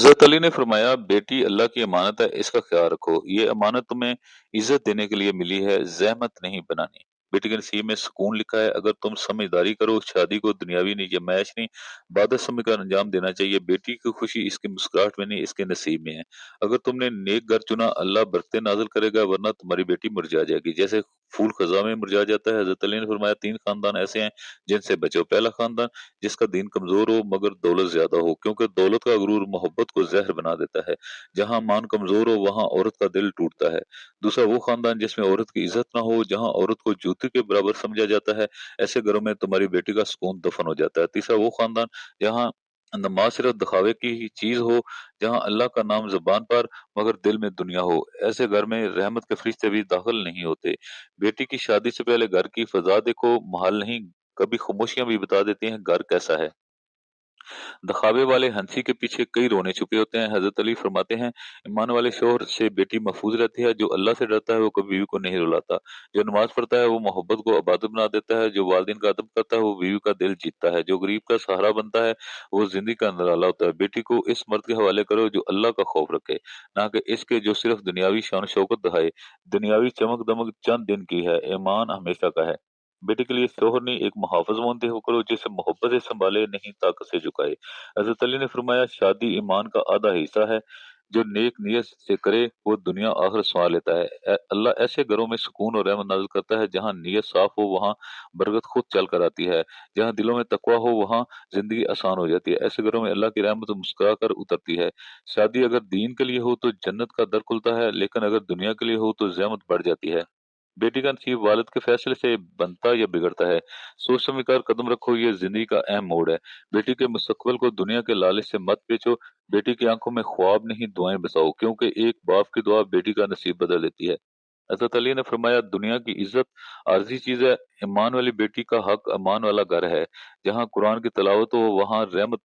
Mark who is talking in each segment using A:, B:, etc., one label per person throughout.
A: हजरत अली ने फरमाया, बेटी अल्लाह की अमानत है, इसका ख्याल रखो। ये अमानत तुम्हें इज्जत देने के लिए मिली है, जहमत नहीं बनानी। बेटी के नसीब में सुकून लिखा है। अगर तुम समझदारी करो, शादी को दुनियावी नहीं, जमाइश नहीं, इबादत समझ कर अंजाम देना चाहिए। बेटी की खुशी इसकी मुस्कुराहट में नहीं, इसके नसीब में है। अगर तुमने नेक घर चुना, अल्लाह बरकतें नाजिल करेगा, वरना तुम्हारी बेटी मुरझा जाएगी, जैसे फूल खजा में मुरझा जाता है। हजरत अली ने फरमाया, तीन खानदान ऐसे हैं जिनसे बचो। पहला खानदान जिसका दीन कमजोर हो मगर दौलत ज्यादा हो, क्योंकि दौलत का गुरूर मोहब्बत को जहर बना देता है। जहां मान कमजोर हो वहां औरत का दिल टूटता है। दूसरा वो खानदान जिसमें औरत की इज्जत ना हो, जहां औरत को जूते के बराबर समझा जाता है। ऐसे घरों में तुम्हारी बेटी का सुकून दफन हो जाता है। तीसरा वो खानदान जहां नमाज सिर्फ दिखावे की ही चीज हो, जहां अल्लाह का नाम जुबान पर मगर दिल में दुनिया हो। ऐसे घर में रहमत के फरिश्ते भी दाखिल नहीं होते। बेटी की शादी से पहले घर की फजा देखो, माहौल नहीं, कभी खामोशियां भी बता देती हैं घर कैसा है। दिखावे वाले हंसी के पीछे कई रोने छुपे होते हैं। हजरत अली फरमाते हैं, ईमान वाले शोहर से बेटी महफूज रहती है। जो अल्लाह से डरता है वो कभी बीवी को नहीं रुलाता। जो नमाज पढ़ता है वो मोहब्बत को इबादत बना देता है। जो वालिदैन का अदब करता है वो बीवी का दिल जीतता है। जो गरीब का सहारा बनता है वो जिंदगी का निराला होता है। बेटी को इस मर्द के हवाले करो जो अल्लाह का खौफ रखे, ना कि इसके जो सिर्फ दुनियावी शान शौकत दिखाए। दुनियावी चमक दमक चंद दिन की है, ईमान हमेशा का है। बेटे के लिए शोहर नहीं, एक मुहाफिज मानते हो करो, जिसे मोहब्बत से संभाले, नहीं ताकत से झुकाए। हजरत अली ने फरमाया, शादी ईमान का आधा हिस्सा है। जो नेक नियत से करे वो दुनिया आखिरत संभाल लेता है। अल्लाह ऐसे घरों में सुकून और रहमत नाजिल करता है जहाँ नियत साफ हो वहाँ बरकत खुद चल कर आती है। जहाँ दिलों में तकवा हो वहाँ जिंदगी आसान हो जाती है। ऐसे घरों में अल्लाह की रहमत मुस्कुरा कर उतरती है। शादी अगर दीन के लिए हो तो जन्नत का दर खुलता है, लेकिन अगर दुनिया के लिए हो तो जहमत बढ़ जाती है। बेटी का नसीब वालिद के फैसले से बनता या बिगड़ता है। सोच समझ कर कदम रखो, ये जिंदगी का अहम मोड़ है। बेटी के मुस्तकबिल को दुनिया के लालच से मत बेचो। बेटी की आंखों में ख्वाब नहीं दुआएं बसाओ, क्योंकि एक बाप की दुआ बेटी का नसीब बदल देती है। हजरत अली ने फरमाया, दुनिया की इज्जत आर्जी चीज है, ईमान वाली बेटी का हक अमान वाला घर है। जहाँ कुरान की तलावत हो वहाँ रहमत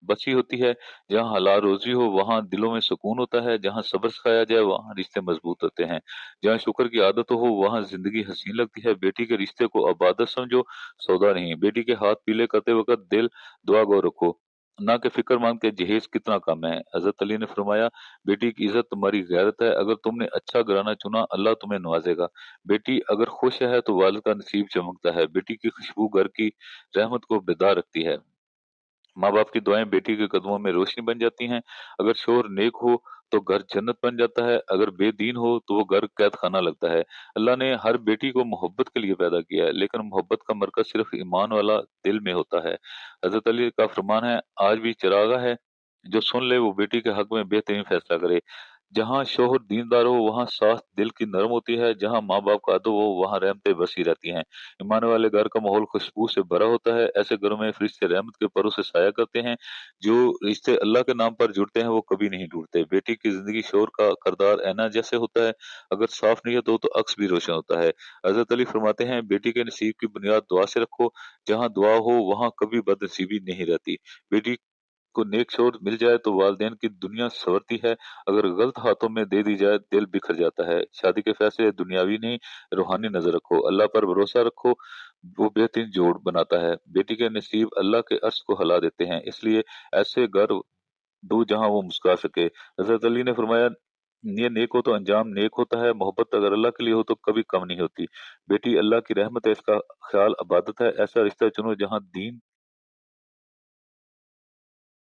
A: बची होती है। जहाँ हलाल रोजी हो वहाँ दिलों में सुकून होता है। जहाँ सब्र सिखाया जाए वहाँ रिश्ते मजबूत होते हैं। जहाँ शुक्र की आदत हो वहाँ जिंदगी हसीन लगती है। बेटी के रिश्ते को इबादत समझो, सौदा नहीं। बेटी के हाथ पीले करते वक्त दिल दुआ गो रखो, ना कि फिक्र मान के जहेज कितना कम है। हजरत अली ने फरमाया, बेटी की इज्जत तुम्हारी गैरत है। अगर तुमने अच्छा घराना चुना अल्लाह तुम्हें नवाजेगा। बेटी अगर खुश है तो वालिद का नसीब चमकता है। बेटी की खुशबू घर की रहमत को बेदार रखती है। माँ बाप की दुआएं बेटी के कदमों में रोशनी बन जाती हैं। अगर शोहर नेक हो तो घर जन्नत बन जाता है, अगर बेदीन हो तो वो घर कैद खाना लगता है। अल्लाह ने हर बेटी को मोहब्बत के लिए पैदा किया है, लेकिन मोहब्बत का मरकज सिर्फ ईमान वाला दिल में होता है। हजरत अली का फरमान है, आज भी चिरागा है, जो सुन ले वो बेटी के हक में बेहतरीन फैसला करे। जहाँ शोहर दीनदार हो वहाँ सास दिल की नरम होती है। जहाँ माँ बाप का अदब हो वहाँ रहमतें बसी रहती हैं। ईमान वाले घर का माहौल खुशबू से भरा होता है। ऐसे घरों में फरिश्ते रहमत के परों से साया करते हैं। जो रिश्ते अल्लाह के नाम पर जुड़ते हैं वो कभी नहीं टूटते। बेटी की जिंदगी शोहर का करदार ऐना जैसे होता है, अगर साफ नीयत हो तो अक्स भी रोशन होता है। हजरत अली फरमाते हैं, बेटी के नसीब की बुनियाद दुआ से रखो। जहाँ दुआ हो वहाँ कभी बदनसीबी नहीं रहती। बेटी को नेक शोहर मिल जाए तो वालिदैन की दुनिया संवरती है। अगर गलत हाथों में दे दी जाए दिल बिखर जाता है। शादी के फैसले दुनियावी नहीं, रूहानी नजर रखो। अल्लाह पर भरोसा रखो, वो बेहतरीन जोड़ बनाता है। बेटी के नसीब अल्लाह के अर्श को हिला देते हैं, इसलिए ऐसे घर ढूंढ जहां वो मुस्कुरा सके। हजरत अली ने फरमाया, ये नेक हो तो अंजाम नेक होता है। मोहब्बत अगर अल्लाह के लिए हो तो कभी कम नहीं होती। बेटी अल्लाह की रहमत है, इसका ख्याल इबादत है। ऐसा रिश्ता चुनो जहाँ दीन